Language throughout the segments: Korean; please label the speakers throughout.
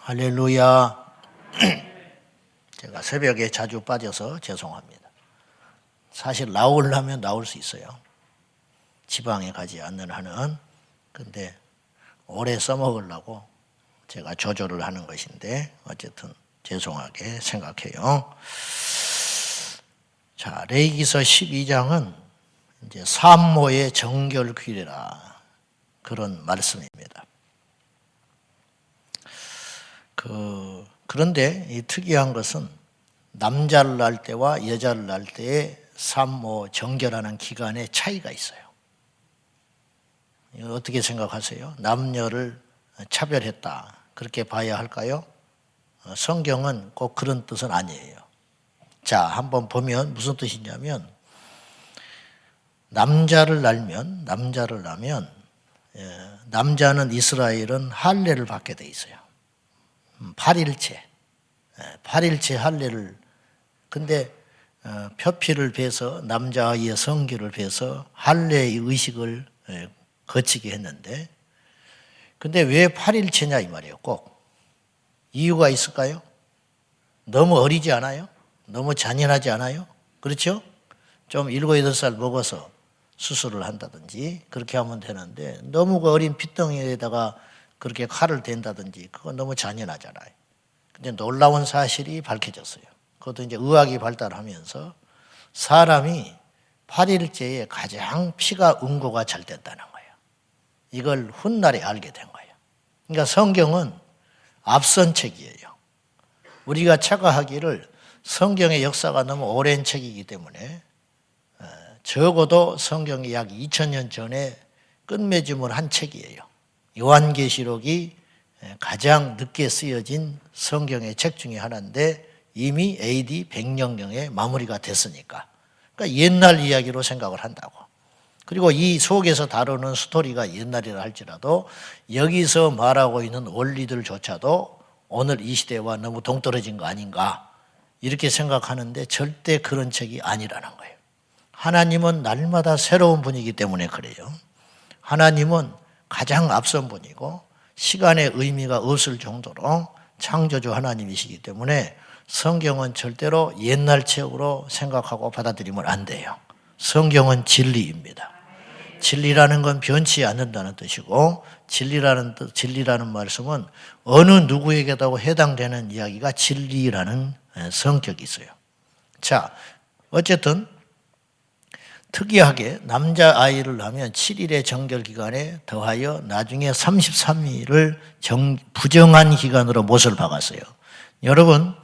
Speaker 1: 할렐루야. 제가 새벽에 자주 빠져서 죄송합니다. 사실 나오려면 나올 수 있어요. 지방에 가지 않는 한은. 근데 오래 써먹으려고 제가 조절을 하는 것인데 어쨌든 죄송하게 생각해요. 자, 레위기서 12장은 이제 산모의 정결귀례라 그런 말씀입니다. 그런데 이 특이한 것은 남자를 낳을 때와 여자를 낳을 때의 산모 정결하는 기간에 차이가 있어요. 이거 어떻게 생각하세요? 남녀를 차별했다 그렇게 봐야 할까요? 성경은 꼭 그런 뜻은 아니에요. 자, 한번 보면 무슨 뜻이냐면 남자를 낳으면 남자는 이스라엘은 할례를 받게 돼 있어요. 8일째 할례를. 근데 표피를 베서 남자아이의 성기를 베서 할례의 의식을 거치게 했는데, 근데 왜 8일째냐 이 말이에요. 꼭 이유가 있을까요? 너무 어리지 않아요? 너무 잔인하지 않아요? 그렇죠? 좀 7, 8살 먹어서 수술을 한다든지 그렇게 하면 되는데, 너무 그 어린 핏덩이에다가 그렇게 칼을 댄다든지 그건 너무 잔인하잖아요. 근데 놀라운 사실이 밝혀졌어요. 그것도 이제 의학이 발달하면서 사람이 8일째에 가장 피가 응고가 잘 된다는 거예요. 이걸 훗날에 알게 된 거예요. 그러니까 성경은 앞선 책이에요. 우리가 착각하기를 성경의 역사가 너무 오랜 책이기 때문에 적어도 성경이 약 2000년 전에 끝맺음을 한 책이에요. 요한계시록이 가장 늦게 쓰여진 성경의 책 중에 하나인데 이미 AD 100년경에 마무리가 됐으니까. 그러니까 옛날 이야기로 생각을 한다고. 그리고 이 속에서 다루는 스토리가 옛날이라 할지라도 여기서 말하고 있는 원리들조차도 오늘 이 시대와 너무 동떨어진 거 아닌가 이렇게 생각하는데 절대 그런 책이 아니라는 거예요. 하나님은 날마다 새로운 분이기 때문에 그래요. 하나님은 가장 앞선 분이고 시간의 의미가 없을 정도로 창조주 하나님이시기 때문에 성경은 절대로 옛날 책으로 생각하고 받아들이면 안 돼요. 성경은 진리입니다. 진리라는 건 변치 않는다는 뜻이고, 진리라는 말씀은 어느 누구에게도 해당되는 이야기가 진리라는 성격이 있어요. 자, 어쨌든 특이하게 남자아이를 낳으면 7일의 정결기간에 더하여 나중에 33일을 부정한 기간으로 못을 박았어요. 여러분,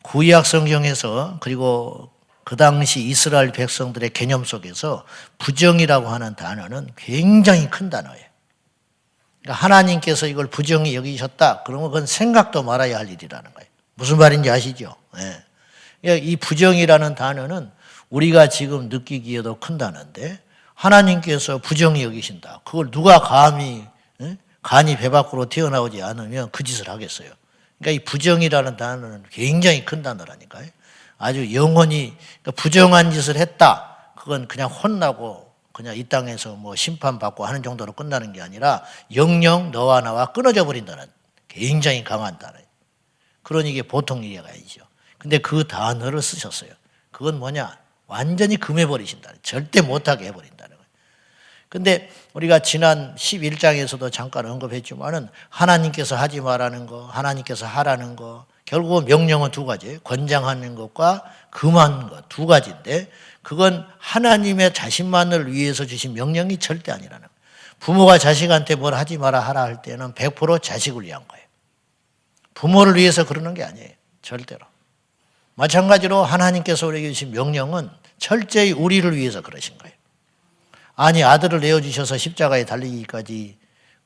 Speaker 1: 구약 성경에서 그리고 그 당시 이스라엘 백성들의 개념 속에서 부정이라고 하는 단어는 굉장히 큰 단어예요. 그러니까 하나님께서 이걸 부정히 여기셨다 그러면 그건 생각도 말아야 할 일이라는 거예요. 무슨 말인지 아시죠? 네. 이 부정이라는 단어는 우리가 지금 느끼기에도 큰 단어인데 하나님께서 부정히 여기신다. 그걸 누가 간이 배 밖으로 튀어나오지 않으면 그 짓을 하겠어요. 그러니까 이 부정이라는 단어는 굉장히 큰 단어라니까요. 아주 영원히 그러니까 부정한 짓을 했다. 그건 그냥 혼나고 그냥 이 땅에서 뭐 심판받고 하는 정도로 끝나는 게 아니라 영영 너와 나와 끊어져 버린다는 굉장히 강한 단어예요. 그러니 이게 보통 이해가 아니죠. 근데 그 단어를 쓰셨어요. 그건 뭐냐? 완전히 금해버리신다. 절대 못하게 해버린다는 거예요. 근데 우리가 지난 11장에서도 잠깐 언급했지만은 하나님께서 하지 말라는 거, 하나님께서 하라는 거, 결국은 명령은 두 가지예요. 권장하는 것과 금하는 것 두 가지인데 그건 하나님의 자신만을 위해서 주신 명령이 절대 아니라는 거예요. 부모가 자식한테 뭘 하지 마라 하라 할 때는 100% 자식을 위한 거예요. 부모를 위해서 그러는 게 아니에요. 절대로. 마찬가지로 하나님께서 우리에게 주신 명령은 철저히 우리를 위해서 그러신 거예요. 아니 아들을 내어주셔서 십자가에 달리기까지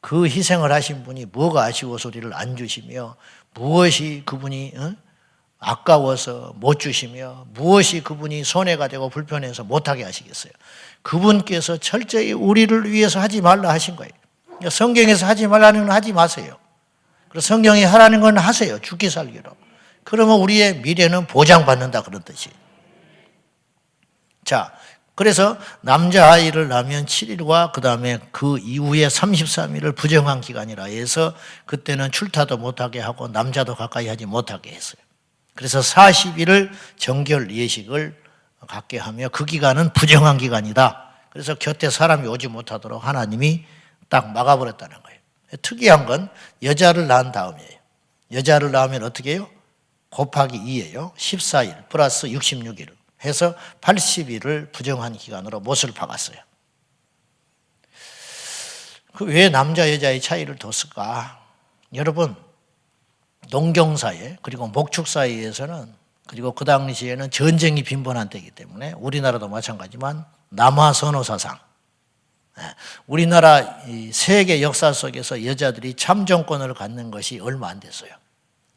Speaker 1: 그 희생을 하신 분이 뭐가 아쉬워서 우리를 안 주시며 무엇이 그분이 아까워서 못 주시며 무엇이 그분이 손해가 되고 불편해서 못하게 하시겠어요. 그분께서 철저히 우리를 위해서 하지 말라 하신 거예요. 그러니까 성경에서 하지 말라는 건 하지 마세요. 그리고 성경이 하라는 건 하세요. 죽기 살기로. 그러면 우리의 미래는 보장받는다 그런 뜻이에요. 자, 그래서 남자아이를 낳으면 7일과 그 다음에 그 이후에 33일을 부정한 기간이라 해서 그때는 출타도 못하게 하고 남자도 가까이 하지 못하게 했어요. 그래서 40일을 정결 예식을 갖게 하며 그 기간은 부정한 기간이다. 그래서 곁에 사람이 오지 못하도록 하나님이 딱 막아버렸다는 거예요. 특이한 건 여자를 낳은 다음이에요. 여자를 낳으면 어떻게 해요? 곱하기 2예요. 14일 플러스 66일 해서 80일을 부정한 기간으로 못을 박았어요. 왜 남자 여자의 차이를 뒀을까? 여러분, 농경사회 그리고 목축사회에서는 그리고 그 당시에는 전쟁이 빈번한 때이기 때문에 우리나라도 마찬가지지만 남아선호사상, 우리나라 세계 역사 속에서 여자들이 참정권을 갖는 것이 얼마 안 됐어요.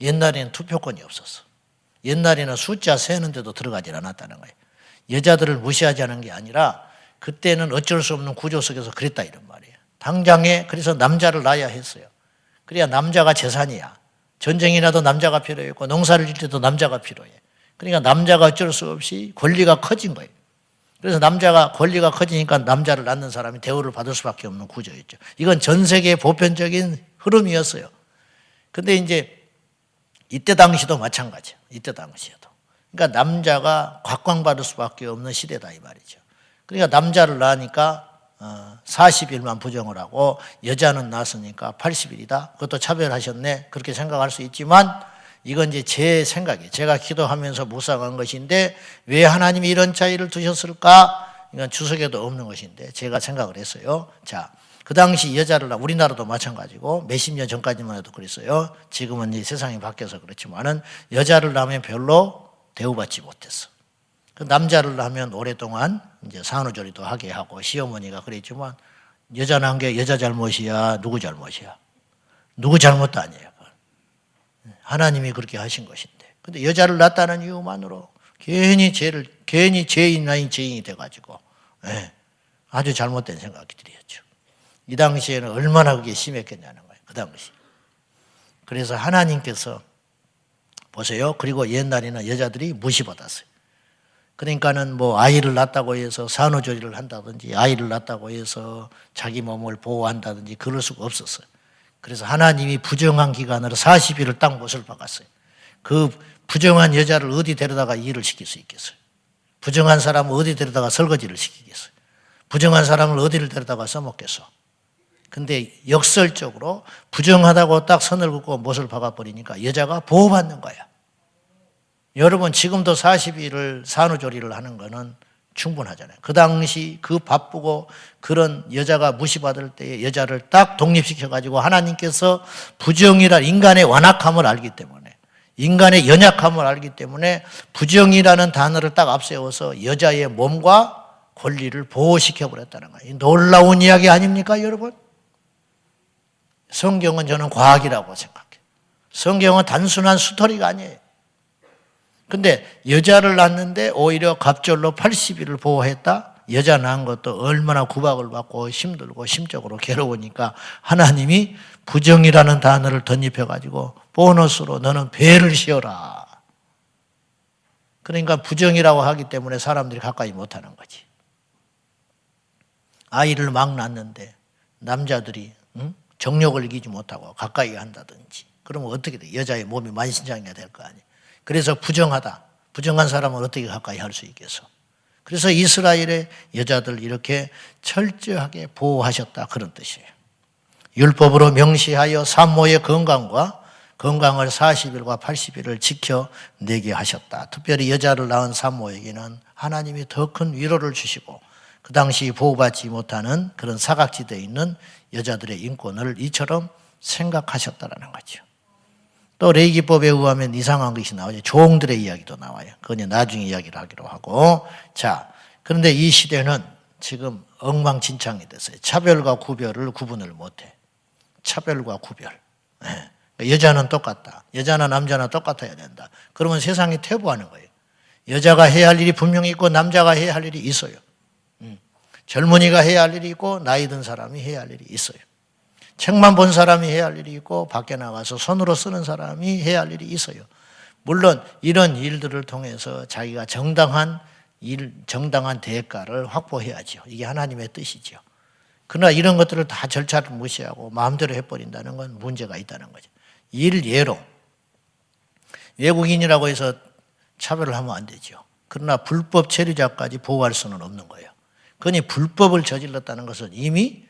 Speaker 1: 옛날에는 투표권이 없었어. 옛날에는 숫자 세는데도 들어가질 않았다는 거예요. 여자들을 무시하지 않은 게 아니라 그때는 어쩔 수 없는 구조 속에서 그랬다 이런 말이에요. 당장에 그래서 남자를 낳아야 했어요. 그래야 남자가 재산이야. 전쟁이 나도 남자가 필요했고 농사를 질 때도 남자가 필요해. 그러니까 남자가 어쩔 수 없이 권리가 커진 거예요. 그래서 남자가 권리가 커지니까 남자를 낳는 사람이 대우를 받을 수밖에 없는 구조였죠. 이건 전 세계의 보편적인 흐름이었어요. 근데 이제 이때 당시도 마찬가지예요. 이때 당시에도. 그러니까 남자가 곽광받을 수밖에 없는 시대다 이 말이죠. 그러니까 남자를 낳으니까 40일만 부정을 하고 여자는 낳았으니까 80일이다. 그것도 차별하셨네. 그렇게 생각할 수 있지만 이건 이제 제 생각이에요. 제가 기도하면서 묵상한 것인데 왜 하나님이 이런 차이를 두셨을까? 이건 주석에도 없는 것인데 제가 생각을 했어요. 자, 그 당시 여자를 우리나라도 마찬가지고 몇십 년 전까지만 해도 그랬어요. 지금은 이제 세상이 바뀌어서 그렇지만은 여자를 낳으면 별로 대우받지 못했어. 그 남자를 낳으면 오랫동안 이제 산후조리도 하게 하고 시어머니가 그랬지만 여자 낳은 게 여자 잘못이야, 누구 잘못이야? 누구 잘못도 아니에요. 하나님이 그렇게 하신 것인데. 근데 여자를 낳았다는 이유만으로 괜히 죄인 아닌 죄인이 돼가지고 아주 잘못된 생각이 들었죠. 이 당시에는 얼마나 그게 심했겠냐는 거예요. 그 당시. 그래서 하나님께서 보세요. 그리고 옛날에는 여자들이 무시받았어요. 그러니까는 뭐 아이를 낳았다고 해서 산후조리를 한다든지 아이를 낳았다고 해서 자기 몸을 보호한다든지 그럴 수가 없었어요. 그래서 하나님이 부정한 기간으로 40일을 딱 못을 박았어요. 그 부정한 여자를 어디 데려다가 일을 시킬 수 있겠어요? 부정한 사람을 어디 데려다가 설거지를 시키겠어요? 부정한 사람을 어디를 데려다가 써먹겠어? 근데 역설적으로 부정하다고 딱 선을 긋고 못을 박아버리니까 여자가 보호받는 거야. 여러분 지금도 40일을 산후조리를 하는 거는 충분하잖아요. 그 당시 그 바쁘고 그런 여자가 무시받을 때에 여자를 딱 독립시켜가지고 하나님께서 부정이란 인간의 완악함을 알기 때문에 인간의 연약함을 알기 때문에 부정이라는 단어를 딱 앞세워서 여자의 몸과 권리를 보호시켜버렸다는 거예요. 놀라운 이야기 아닙니까 여러분? 성경은 저는 과학이라고 생각해요. 성경은 단순한 스토리가 아니에요. 근데 여자를 낳았는데 오히려 갑절로 80일을 보호했다? 여자 낳은 것도 얼마나 구박을 받고 힘들고 심적으로 괴로우니까 하나님이 부정이라는 단어를 덧입혀가지고 보너스로 너는 배를 씌워라. 그러니까 부정이라고 하기 때문에 사람들이 가까이 못하는 거지. 아이를 막 낳는데 남자들이 정욕을 이기지 못하고 가까이 한다든지 그러면 어떻게 돼? 여자의 몸이 만신창이가 될 거 아니에요. 그래서 부정하다. 부정한 사람은 어떻게 가까이 할 수 있겠어? 그래서 이스라엘의 여자들 이렇게 철저하게 보호하셨다 그런 뜻이에요. 율법으로 명시하여 산모의 건강을 40일과 80일을 지켜내게 하셨다. 특별히 여자를 낳은 산모에게는 하나님이 더 큰 위로를 주시고 그 당시 보호받지 못하는 그런 사각지대에 있는 여자들의 인권을 이처럼 생각하셨다라는 거죠. 또 레위기법에 의하면 이상한 것이 나오죠. 종들의 이야기도 나와요. 그건 나중에 이야기를 하기로 하고. 자, 그런데 이 시대는 지금 엉망진창이 됐어요. 차별과 구별을 구분을 못해. 차별과 구별. 여자는 똑같다. 여자나 남자나 똑같아야 된다. 그러면 세상이 퇴보하는 거예요. 여자가 해야 할 일이 분명히 있고 남자가 해야 할 일이 있어요. 젊은이가 해야 할 일이 있고 나이 든 사람이 해야 할 일이 있어요. 책만 본 사람이 해야 할 일이 있고 밖에 나가서 손으로 쓰는 사람이 해야 할 일이 있어요. 물론 이런 일들을 통해서 자기가 정당한 정당한 대가를 확보해야죠. 이게 하나님의 뜻이죠. 그러나 이런 것들을 다 절차를 무시하고 마음대로 해버린다는 건 문제가 있다는 거죠. 일예로 외국인이라고 해서 차별을 하면 안 되죠. 그러나 불법 체류자까지 보호할 수는 없는 거예요. 그러니 불법을 저질렀다는 것은 이미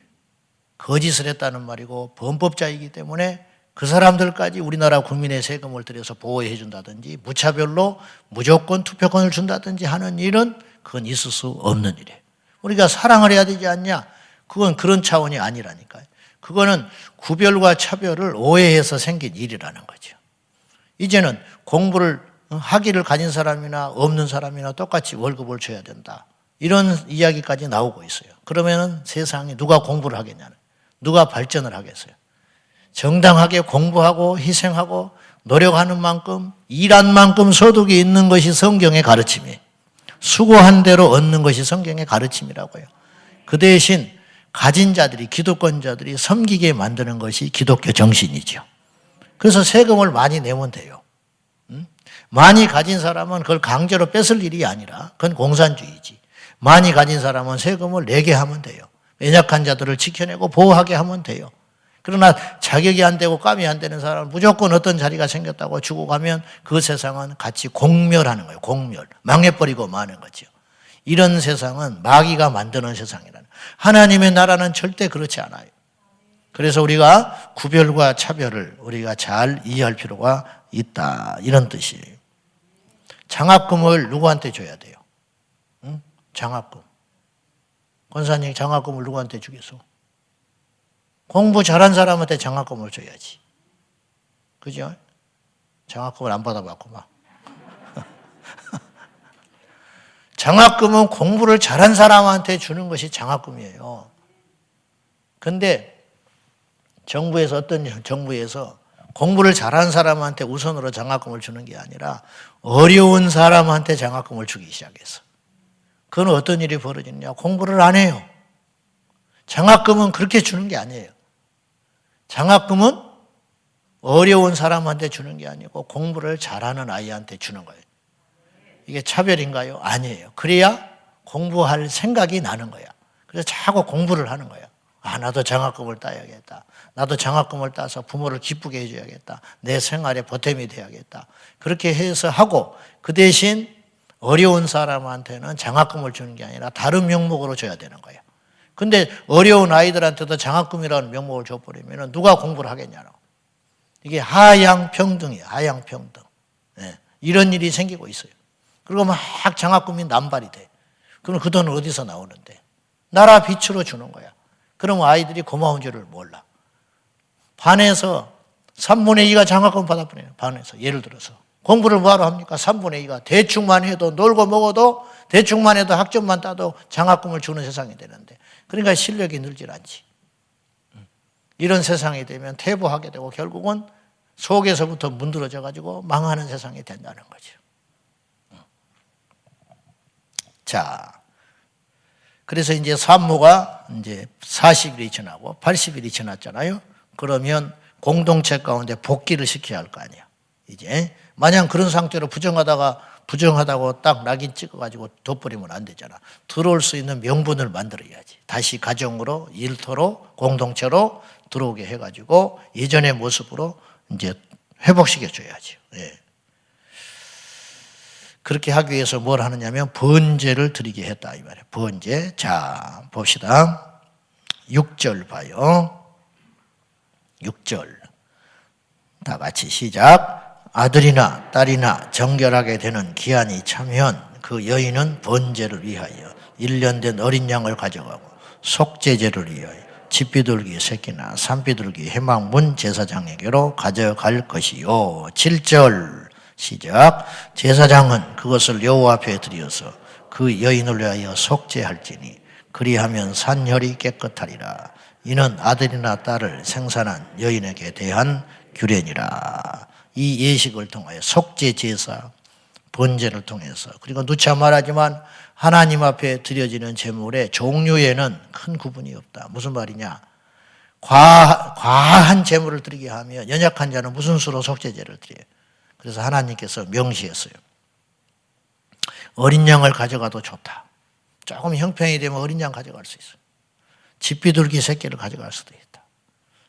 Speaker 1: 거짓을 했다는 말이고 범법자이기 때문에 그 사람들까지 우리나라 국민의 세금을 들여서 보호해 준다든지 무차별로 무조건 투표권을 준다든지 하는 일은 그건 있을 수 없는 일이에요. 우리가 사랑을 해야 되지 않냐? 그건 그런 차원이 아니라니까요. 그거는 구별과 차별을 오해해서 생긴 일이라는 거죠. 이제는 공부를 학위를 가진 사람이나 없는 사람이나 똑같이 월급을 줘야 된다. 이런 이야기까지 나오고 있어요. 그러면은 세상에 누가 공부를 하겠냐는, 누가 발전을 하겠어요. 정당하게 공부하고 희생하고 노력하는 만큼 일한 만큼 소득이 있는 것이 성경의 가르침이에요. 수고한 대로 얻는 것이 성경의 가르침이라고요. 그 대신 가진 자들이, 기득권자들이 섬기게 만드는 것이 기독교 정신이죠. 그래서 세금을 많이 내면 돼요. 많이 가진 사람은 그걸 강제로 뺏을 일이 아니라 그건 공산주의지. 많이 가진 사람은 세금을 내게 하면 돼요. 연약한 자들을 지켜내고 보호하게 하면 돼요. 그러나 자격이 안 되고 감이 안 되는 사람은 무조건 어떤 자리가 생겼다고 주고 가면 그 세상은 같이 공멸하는 거예요. 공멸. 망해버리고 마는 거죠. 이런 세상은 마귀가 만드는 세상이라는. 하나님의 나라는 절대 그렇지 않아요. 그래서 우리가 구별과 차별을 우리가 잘 이해할 필요가 있다. 이런 뜻이에요. 장학금을 누구한테 줘야 돼요? 응? 장학금. 권사님 장학금을 누구한테 주겠어? 공부 잘한 사람한테 장학금을 줘야지. 그죠? 장학금을 안 받아봤구만. 장학금은 공부를 잘한 사람한테 주는 것이 장학금이에요. 근데 정부에서 어떤 정부에서 공부를 잘한 사람한테 우선으로 장학금을 주는 게 아니라 어려운 사람한테 장학금을 주기 시작했어. 그건 어떤 일이 벌어지느냐? 공부를 안 해요. 장학금은 그렇게 주는 게 아니에요. 장학금은 어려운 사람한테 주는 게 아니고 공부를 잘하는 아이한테 주는 거예요. 이게 차별인가요? 아니에요. 그래야 공부할 생각이 나는 거야. 그래서 자꾸 공부를 하는 거야. 아, 나도 장학금을 따야겠다. 나도 장학금을 따서 부모를 기쁘게 해줘야겠다. 내 생활에 보탬이 돼야겠다. 그렇게 해서 하고 그 대신 어려운 사람한테는 장학금을 주는 게 아니라 다른 명목으로 줘야 되는 거예요. 근데 어려운 아이들한테도 장학금이라는 명목을 줘버리면 누가 공부를 하겠냐고. 이게 하향평등이에요. 하향평등. 네. 이런 일이 생기고 있어요. 그리고 막 장학금이 남발이 돼. 그럼 그 돈은 어디서 나오는데? 나라 빚으로 주는 거야. 그러면 아이들이 고마운 줄을 몰라. 반에서 3분의 2가 장학금 받아버려요. 반에서. 예를 들어서. 공부를 뭐하러 합니까? 3분의 2가 대충만 해도 놀고 먹어도 대충만 해도 학점만 따도 장학금을 주는 세상이 되는데 그러니까 실력이 늘질 않지. 이런 세상이 되면 퇴보하게 되고 결국은 속에서부터 문드러져 가지고 망하는 세상이 된다는 거죠. 자, 그래서 이제 산모가 이제 40일이 지나고 80일이 지났잖아요. 그러면 공동체 가운데 복귀를 시켜야 할 거 아니에요. 이제 만약 그런 상태로 부정하다고 딱 낙인 찍어가지고 둬버리면 안 되잖아. 들어올 수 있는 명분을 만들어야지. 다시 가정으로, 일터로, 공동체로 들어오게 해가지고 예전의 모습으로 이제 회복시켜줘야지. 예. 그렇게 하기 위해서 뭘 하느냐면 번제를 드리게 했다 이 말이에요. 번제. 자, 봅시다. 6절 봐요. 6절. 다 같이 시작. 아들이나 딸이나 정결하게 되는 기한이 차면 그 여인은 번제를 위하여 1년 된 어린 양을 가져가고 속죄제를 위하여 집비둘기 새끼나 산비둘기 해망문 제사장에게로 가져갈 것이요. 7절 시작. 제사장은 그것을 여호와 앞에 드려서 그 여인을 위하여 속죄할지니 그리하면 산혈이 깨끗하리라. 이는 아들이나 딸을 생산한 여인에게 대한 규례니라. 이 예식을 통하여 속죄 제사, 번제를 통해서 그리고 누차 말하지만 하나님 앞에 드려지는 제물의 종류에는 큰 구분이 없다. 무슨 말이냐? 과한 제물을 드리게 하면 연약한 자는 무슨 수로 속죄제를 드려요. 그래서 하나님께서 명시했어요. 어린 양을 가져가도 좋다. 조금 형편이 되면 어린 양 가져갈 수 있어요. 집비둘기 새끼를 가져갈 수도 있다.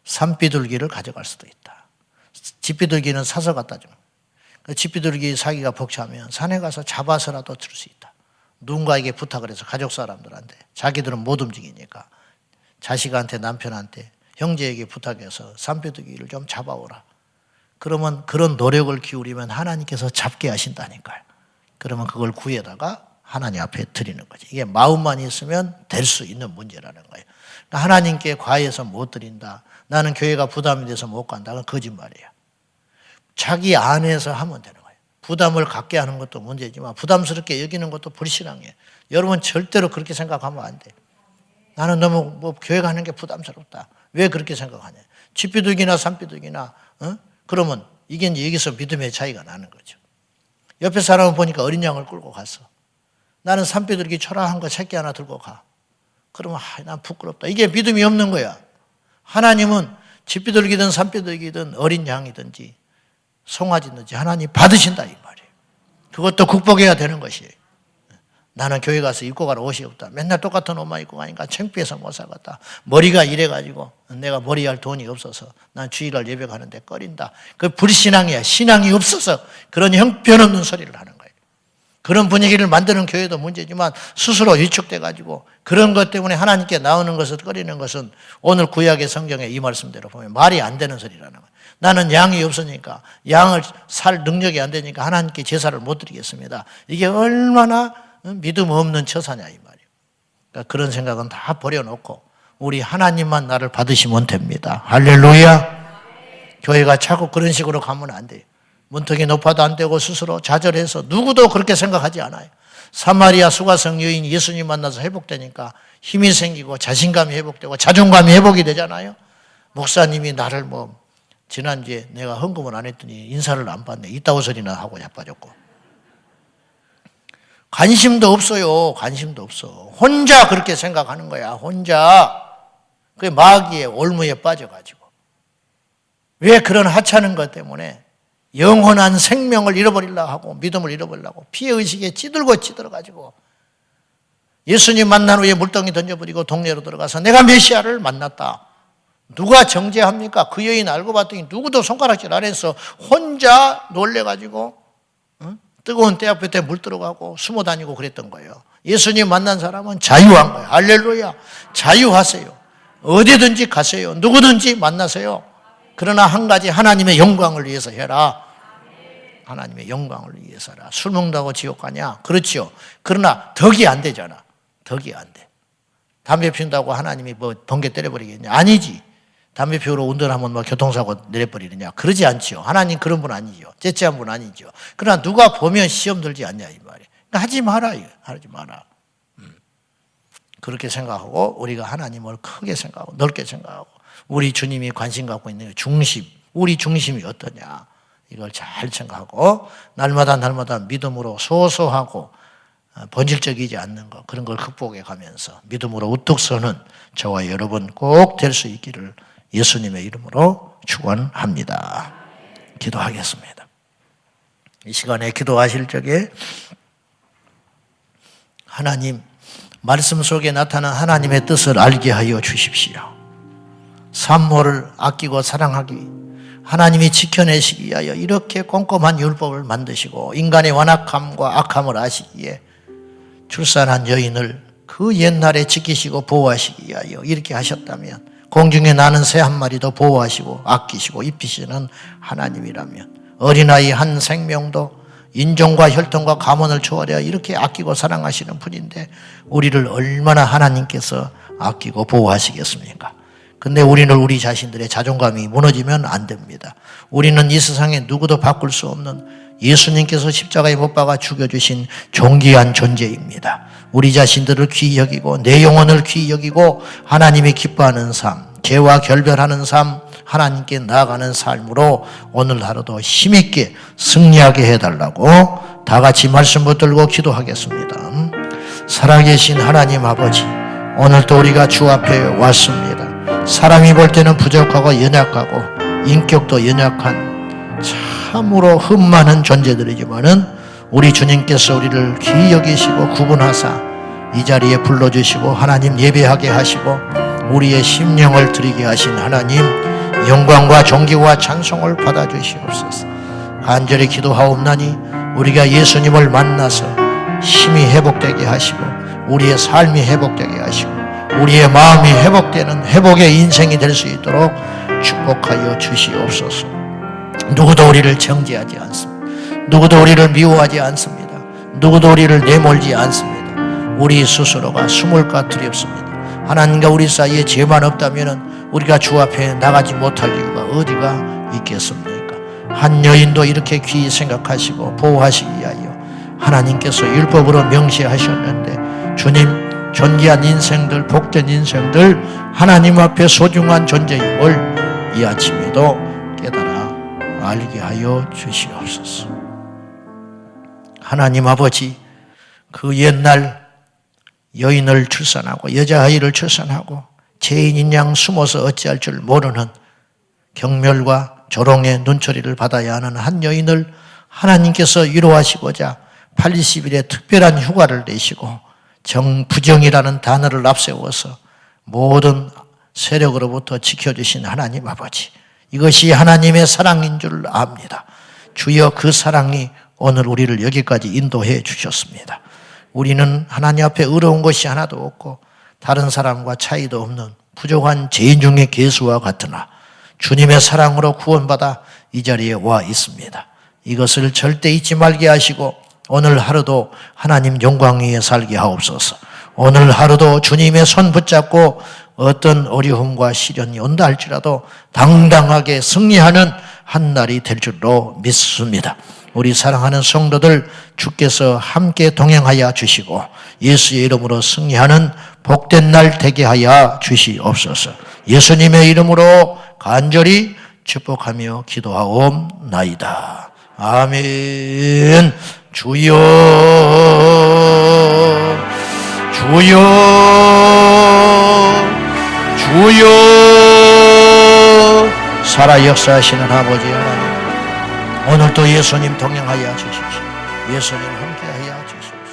Speaker 1: 산비둘기를 가져갈 수도 있다. 집비둘기는 사서 갖다 줍니다. 집비둘기 사기가 벅차면 산에 가서 잡아서라도 줄 수 있다. 누군가에게 부탁을 해서 가족 사람들한테, 자기들은 못 움직이니까 자식한테, 남편한테, 형제에게 부탁해서 산비둘기를 좀 잡아오라. 그러면 그런 노력을 기울이면 하나님께서 잡게 하신다니까요. 그러면 그걸 구해다가 하나님 앞에 드리는 거지. 이게 마음만 있으면 될 수 있는 문제라는 거예요. 그러니까 하나님께 과해서 못 드린다. 나는 교회가 부담이 돼서 못 간다. 그건 거짓말이에요. 자기 안에서 하면 되는 거예요. 부담을 갖게 하는 것도 문제지만 부담스럽게 여기는 것도 불신앙이에요. 여러분 절대로 그렇게 생각하면 안 돼. 나는 너무 교회 가는 게 부담스럽다. 왜 그렇게 생각하냐. 집비둘기나 산비둘기나 그러면 이게 이제 여기서 믿음의 차이가 나는 거죠. 옆에 사람을 보니까 어린 양을 끌고 갔어. 나는 산비둘기 초라한 거 새끼 하나 들고 가. 그러면 난 부끄럽다. 이게 믿음이 없는 거야. 하나님은 집비둘기든 산비둘기든 어린 양이든지 송아지든지 하나님 받으신다 이 말이에요. 그것도 극복해야 되는 것이에요. 나는 교회 가서 입고 갈 옷이 없다. 맨날 똑같은 옷만 입고 가니까 창피해서 못 살겠다. 머리가 이래가지고 내가 머리할 돈이 없어서 난 주일날 예배 가는데 꺼린다. 그 불신앙이야. 신앙이 없어서 그런 형편없는 소리를 하는 거예요. 그런 분위기를 만드는 교회도 문제지만 스스로 위축돼가지고 그런 것 때문에 하나님께 나오는 것을 꺼리는 것은 오늘 구약의 성경에 이 말씀대로 보면 말이 안 되는 소리라는 거예요. 나는 양이 없으니까 양을 살 능력이 안 되니까 하나님께 제사를 못 드리겠습니다. 이게 얼마나 믿음 없는 처사냐 이 말이에요. 그러니까 그런 생각은 다 버려놓고 우리 하나님만 나를 받으시면 됩니다. 할렐루야. 교회가 자꾸 그런 식으로 가면 안 돼요. 문턱이 높아도 안 되고 스스로 좌절해서 누구도 그렇게 생각하지 않아요. 사마리아 수가성 여인이 예수님 만나서 회복되니까 힘이 생기고 자신감이 회복되고 자존감이 회복이 되잖아요. 목사님이 나를 지난주에 내가 헌금을 안 했더니 인사를 안 받네. 이따구 소리나 하고 자빠졌고. 관심도 없어요. 관심도 없어. 혼자 그렇게 생각하는 거야. 혼자. 그게 마귀의 올무에 빠져가지고. 왜 그런 하찮은 것 때문에 영원한 생명을 잃어버리려고 하고 믿음을 잃어버리려고 피해의식에 찌들어가지고 예수님 만난 후에 물덩이 던져버리고 동네로 들어가서 내가 메시아를 만났다. 누가 정죄합니까? 그 여인 알고 봤더니 누구도 손가락질 안 해서 혼자 놀래가지고 뜨거운 때 앞에 물 들어가고 숨어 다니고 그랬던 거예요. 예수님 만난 사람은 자유한 거예요. 할렐루야. 자유하세요. 어디든지 가세요. 누구든지 만나세요. 그러나 한 가지 하나님의 영광을 위해서 해라. 하나님의 영광을 위해서 해라. 술 먹는다고 지옥 가냐? 그렇죠. 그러나 덕이 안 되잖아. 덕이 안 돼. 담배 피운다고 하나님이 번개 때려버리겠냐? 아니지. 담배 피우러 운전하면 교통사고 내려버리느냐? 그러지 않죠. 하나님 그런 분 아니죠. 째째한 분 아니죠. 그러나 누가 보면 시험 들지 않냐 이 말이에요. 그러니까 하지 마라. 하지 마라. 그렇게 생각하고 우리가 하나님을 크게 생각하고 넓게 생각하고 우리 주님이 관심 갖고 있는 중심, 우리 중심이 어떠냐 이걸 잘 생각하고 날마다 믿음으로 소소하고 본질적이지 않는 것 그런 걸 극복해 가면서 믿음으로 우뚝 서는 저와 여러분 꼭 될 수 있기를 예수님의 이름으로 축원합니다. 기도하겠습니다. 이 시간에 기도하실 적에 하나님 말씀 속에 나타난 하나님의 뜻을 알게 하여 주십시오. 산모를 아끼고 사랑하기 하나님이 지켜내시기 위하여 이렇게 꼼꼼한 율법을 만드시고 인간의 완악함과 악함을 아시기에 출산한 여인을 그 옛날에 지키시고 보호하시기 위하여 이렇게 하셨다면 공중에 나는 새 한 마리도 보호하시고 아끼시고 입히시는 하나님이라면 어린아이 한 생명도 인종과 혈통과 가문을 초월하여 이렇게 아끼고 사랑하시는 분인데 우리를 얼마나 하나님께서 아끼고 보호하시겠습니까? 근데 우리는 우리 자신들의 자존감이 무너지면 안 됩니다. 우리는 이 세상에 누구도 바꿀 수 없는 예수님께서 십자가에 못 박아 죽여주신 존귀한 존재입니다. 우리 자신들을 귀히 여기고 내 영혼을 귀히 여기고 하나님이 기뻐하는 삶, 죄와 결별하는 삶, 하나님께 나아가는 삶으로 오늘 하루도 힘있게 승리하게 해달라고 다 같이 말씀 붙들고 기도하겠습니다. 살아계신 하나님 아버지, 오늘도 우리가 주 앞에 왔습니다. 사람이 볼 때는 부족하고 연약하고 인격도 연약한 참으로 흠 많은 존재들이지만은 우리 주님께서 우리를 귀히 여기시고 구분하사 이 자리에 불러주시고 하나님 예배하게 하시고 우리의 심령을 드리게 하신 하나님, 영광과 존귀와 찬송을 받아주시옵소서. 간절히 기도하옵나니 우리가 예수님을 만나서 힘이 회복되게 하시고 우리의 삶이 회복되게 하시고 우리의 마음이 회복되는 회복의 인생이 될 수 있도록 축복하여 주시옵소서. 누구도 우리를 정죄하지 않습니다. 누구도 우리를 미워하지 않습니다. 누구도 우리를 내몰지 않습니다. 우리 스스로가 숨을까 두렵습니다. 하나님과 우리 사이에 죄만 없다면 우리가 주 앞에 나가지 못할 이유가 어디가 있겠습니까? 한 여인도 이렇게 귀히 생각하시고 보호하시기 위하여 하나님께서 율법으로 명시하셨는데, 주님 존귀한 인생들, 복된 인생들, 하나님 앞에 소중한 존재임을 이 아침에도 깨달아 알게 하여 주시옵소서. 하나님 아버지, 그 옛날 여인을 출산하고 여자아이를 출산하고 죄인인 양 숨어서 어찌할 줄 모르는 경멸과 조롱의 눈초리를 받아야 하는 한 여인을 하나님께서 위로하시고자 80일의 특별한 휴가를 내시고 부정이라는 단어를 앞세워서 모든 세력으로부터 지켜주신 하나님 아버지, 이것이 하나님의 사랑인 줄 압니다. 주여, 그 사랑이 오늘 우리를 여기까지 인도해 주셨습니다. 우리는 하나님 앞에 의로운 것이 하나도 없고 다른 사람과 차이도 없는 부족한 죄인 중의 괴수와 같으나 주님의 사랑으로 구원받아 이 자리에 와 있습니다. 이것을 절대 잊지 말게 하시고 오늘 하루도 하나님 영광 위에 살게 하옵소서. 오늘 하루도 주님의 손 붙잡고 어떤 어려움과 시련이 온다 할지라도 당당하게 승리하는 한 날이 될 줄로 믿습니다. 우리 사랑하는 성도들, 주께서 함께 동행하여 주시고 예수의 이름으로 승리하는 복된 날 되게 하여 주시옵소서. 예수님의 이름으로 간절히 축복하며 기도하옵나이다. 아멘. 주여, 주여, 주여. 살아 역사하시는 아버지 하나님, 오늘도 예수님 동행하여 주십시오. 예수님 함께하여 주십시오.